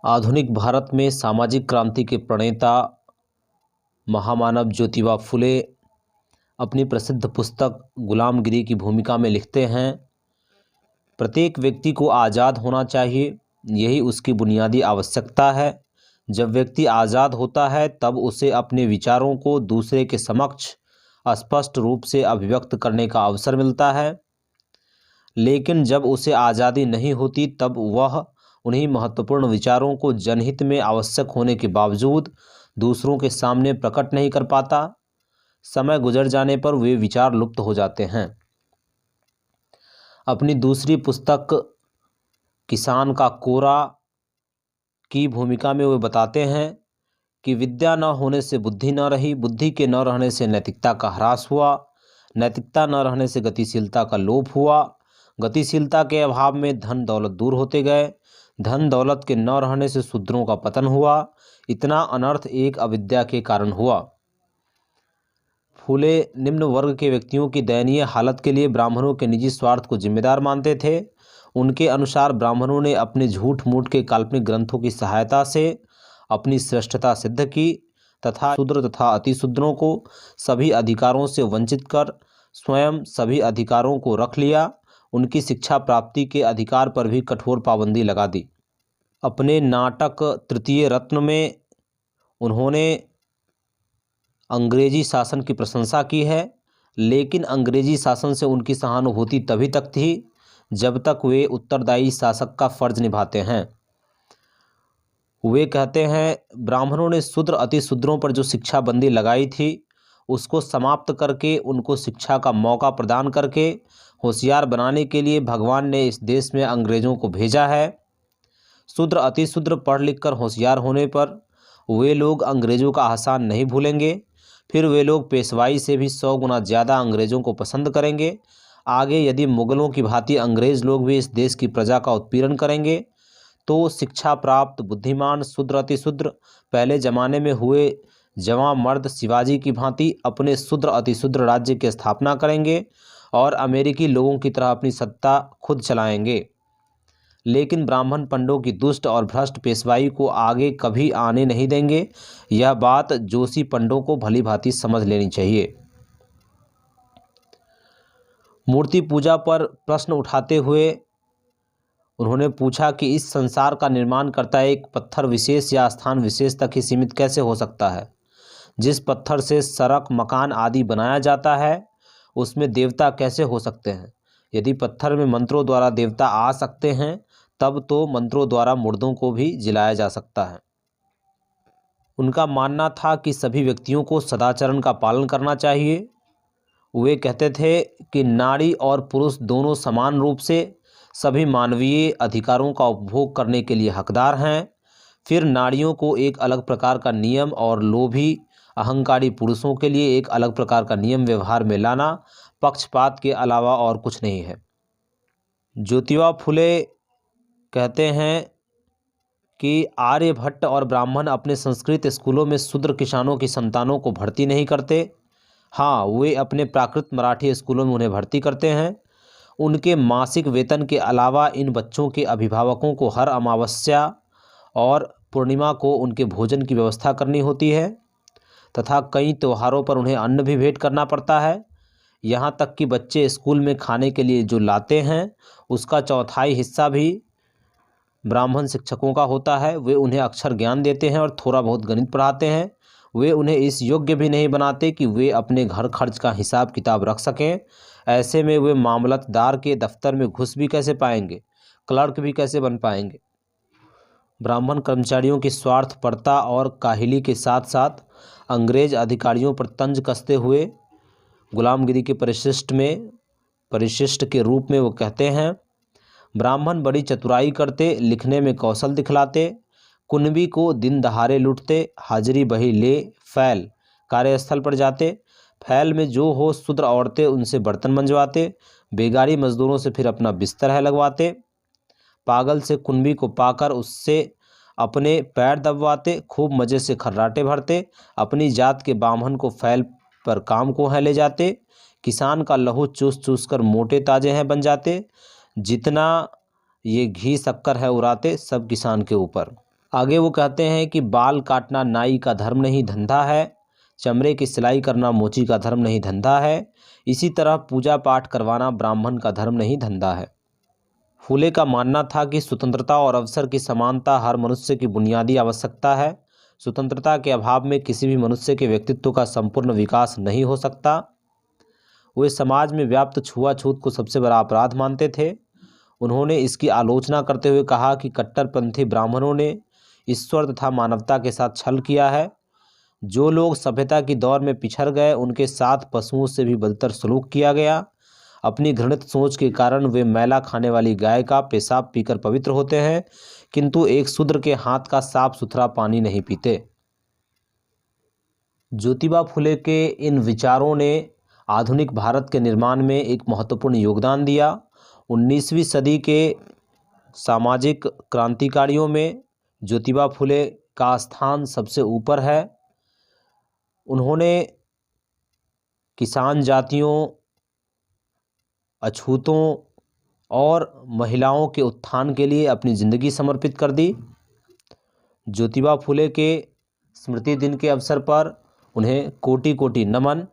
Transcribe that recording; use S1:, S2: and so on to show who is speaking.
S1: आधुनिक भारत में सामाजिक क्रांति के प्रणेता महामानव ज्योतिबा फुले अपनी प्रसिद्ध पुस्तक गुलामगिरी की भूमिका में लिखते हैं, प्रत्येक व्यक्ति को आज़ाद होना चाहिए, यही उसकी बुनियादी आवश्यकता है। जब व्यक्ति आज़ाद होता है तब उसे अपने विचारों को दूसरे के समक्ष स्पष्ट रूप से अभिव्यक्त करने का अवसर मिलता है, लेकिन जब उसे आज़ादी नहीं होती तब वह उन्हीं महत्वपूर्ण विचारों को जनहित में आवश्यक होने के बावजूद दूसरों के सामने प्रकट नहीं कर पाता। समय गुजर जाने पर वे विचार लुप्त हो जाते हैं। अपनी दूसरी पुस्तक किसान का कोरा की भूमिका में वे बताते हैं कि विद्या न होने से बुद्धि न रही, बुद्धि के न रहने से नैतिकता का ह्रास हुआ, नैतिकता न रहने से गतिशीलता का लोप हुआ, गतिशीलता के अभाव में धन दौलत दूर होते गए, धन दौलत के न रहने से शूद्रों का पतन हुआ। इतना अनर्थ एक अविद्या के कारण हुआ। फूले निम्न वर्ग के व्यक्तियों की दयनीय हालत के लिए ब्राह्मणों के निजी स्वार्थ को जिम्मेदार मानते थे। उनके अनुसार ब्राह्मणों ने अपने झूठ मूठ के काल्पनिक ग्रंथों की सहायता से अपनी श्रेष्ठता सिद्ध की तथा शूद्र तथा अतिशूद्रों को सभी अधिकारों से वंचित कर स्वयं सभी अधिकारों को रख लिया। उनकी शिक्षा प्राप्ति के अधिकार पर भी कठोर पाबंदी लगा दी। अपने नाटक तृतीय रत्न में उन्होंने अंग्रेजी शासन की प्रशंसा की है, लेकिन अंग्रेजी शासन से उनकी सहानुभूति तभी तक थी जब तक वे उत्तरदायी शासक का फर्ज निभाते हैं। वे कहते हैं, ब्राह्मणों ने शूद्र अतिशूद्रों पर जो शिक्षा बंदी लगाई थी उसको समाप्त करके उनको शिक्षा का मौका प्रदान करके होशियार बनाने के लिए भगवान ने इस देश में अंग्रेज़ों को भेजा है। शूद्र अतिशूद्र पढ़ लिख कर होशियार होने पर वे लोग अंग्रेज़ों का आसान नहीं भूलेंगे, फिर वे लोग पेशवाई से भी 100 गुना ज़्यादा अंग्रेज़ों को पसंद करेंगे। आगे यदि मुग़लों की भांति अंग्रेज़ लोग भी इस देश की प्रजा का उत्पीड़न करेंगे तो शिक्षा प्राप्त बुद्धिमान शूद्र अतिशूद्र पहले ज़माने में हुए जवां मर्द शिवाजी की भांति अपने शूद्र अतिशूद्र राज्य की स्थापना करेंगे और अमेरिकी लोगों की तरह अपनी सत्ता खुद चलाएंगे। लेकिन ब्राह्मण पंडों की दुष्ट और भ्रष्ट पेशवाई को आगे कभी आने नहीं देंगे। यह बात जोशी पंडों को भली भांति समझ लेनी चाहिए। मूर्ति पूजा पर प्रश्न उठाते हुए उन्होंने पूछा कि इस संसार का निर्माणकर्ता एक पत्थर विशेष या स्थान विशेष तक ही सीमित कैसे हो सकता है। जिस पत्थर से सड़क मकान आदि बनाया जाता है उसमें देवता कैसे हो सकते हैं। यदि पत्थर में मंत्रों द्वारा देवता आ सकते हैं तब तो मंत्रों द्वारा मुर्दों को भी जिलाया जा सकता है। उनका मानना था कि सभी व्यक्तियों को सदाचरण का पालन करना चाहिए। वे कहते थे कि नारी और पुरुष दोनों समान रूप से सभी मानवीय अधिकारों का उपभोग करने के लिए हकदार हैं। फिर नारियों को एक अलग प्रकार का नियम और लोभी अहंकारी पुरुषों के लिए एक अलग प्रकार का नियम व्यवहार में लाना पक्षपात के अलावा और कुछ नहीं है। ज्योतिबा फुले कहते हैं कि आर्यभट्ट और ब्राह्मण अपने संस्कृत स्कूलों में शूद्र किसानों की संतानों को भर्ती नहीं करते। हाँ, वे अपने प्राकृत मराठी स्कूलों में उन्हें भर्ती करते हैं। उनके मासिक वेतन के अलावा इन बच्चों के अभिभावकों को हर अमावस्या और पूर्णिमा को उनके भोजन की व्यवस्था करनी होती है तथा कई त्योहारों पर उन्हें अन्न भी भेंट करना पड़ता है। यहाँ तक कि बच्चे स्कूल में खाने के लिए जो लाते हैं उसका चौथाई हिस्सा भी ब्राह्मण शिक्षकों का होता है। वे उन्हें अक्षर ज्ञान देते हैं और थोड़ा बहुत गणित पढ़ाते हैं। वे उन्हें इस योग्य भी नहीं बनाते कि वे अपने घर खर्च का हिसाब किताब रख सकें। ऐसे में वे मामलतदार के दफ्तर में घुस भी कैसे पाएंगे, क्लर्क भी कैसे बन पाएंगे। ब्राह्मण कर्मचारियों की स्वार्थपरता और काहिली के साथ साथ अंग्रेज अधिकारियों पर तंज कसते हुए गुलामगिरी के परिशिष्ट के रूप में वो कहते हैं, ब्राह्मण बड़ी चतुराई करते, लिखने में कौशल दिखलाते, कुनबी को दिन दहाड़े लूटते, हाजिरी बही ले फैल कार्यस्थल पर जाते, फैल में जो हो शूद्र औरतें उनसे बर्तन मंजवाते, बेगारी मजदूरों से फिर अपना बिस्तर है लगवाते, पागल से कुनबी को पाकर उससे अपने पैर दबवाते, खूब मज़े से खर्राटे भरते, अपनी जात के बामहन को फैल पर काम को है ले जाते, किसान का लहू चूस चूस कर मोटे ताजे हैं बन जाते, जितना ये घी शक्कर है उड़ाते सब किसान के ऊपर। आगे वो कहते हैं कि बाल काटना नाई का धर्म नहीं धंधा है, चमड़े की सिलाई करना मोची का धर्म नहीं धंधा है, इसी तरह पूजा पाठ करवाना ब्राह्मण का धर्म नहीं धंधा है। फूले का मानना था कि स्वतंत्रता और अवसर की समानता हर मनुष्य की बुनियादी आवश्यकता है। स्वतंत्रता के अभाव में किसी भी मनुष्य के व्यक्तित्व का संपूर्ण विकास नहीं हो सकता। वे समाज में व्याप्त छुआछूत को सबसे बड़ा अपराध मानते थे। उन्होंने इसकी आलोचना करते हुए कहा कि कट्टरपंथी ब्राह्मणों ने ईश्वर तथा मानवता के साथ छल किया है। जो लोग सभ्यता की दौर में पिछड़ गए उनके साथ पशुओं से भी बदतर सलूक किया गया। अपनी घृणित सोच के कारण वे मैला खाने वाली गाय का पेशाब पीकर पवित्र होते हैं, किंतु एक शूद्र के हाथ का साफ सुथरा पानी नहीं पीते। ज्योतिबा फुले के इन विचारों ने आधुनिक भारत के निर्माण में एक महत्वपूर्ण योगदान दिया। 19वीं सदी के सामाजिक क्रांतिकारियों में ज्योतिबा फुले का स्थान सबसे ऊपर है। उन्होंने किसान जातियों, अछूतों और महिलाओं के उत्थान के लिए अपनी ज़िंदगी समर्पित कर दी। ज्योतिबा फुले के स्मृति दिन के अवसर पर उन्हें कोटि कोटि नमन।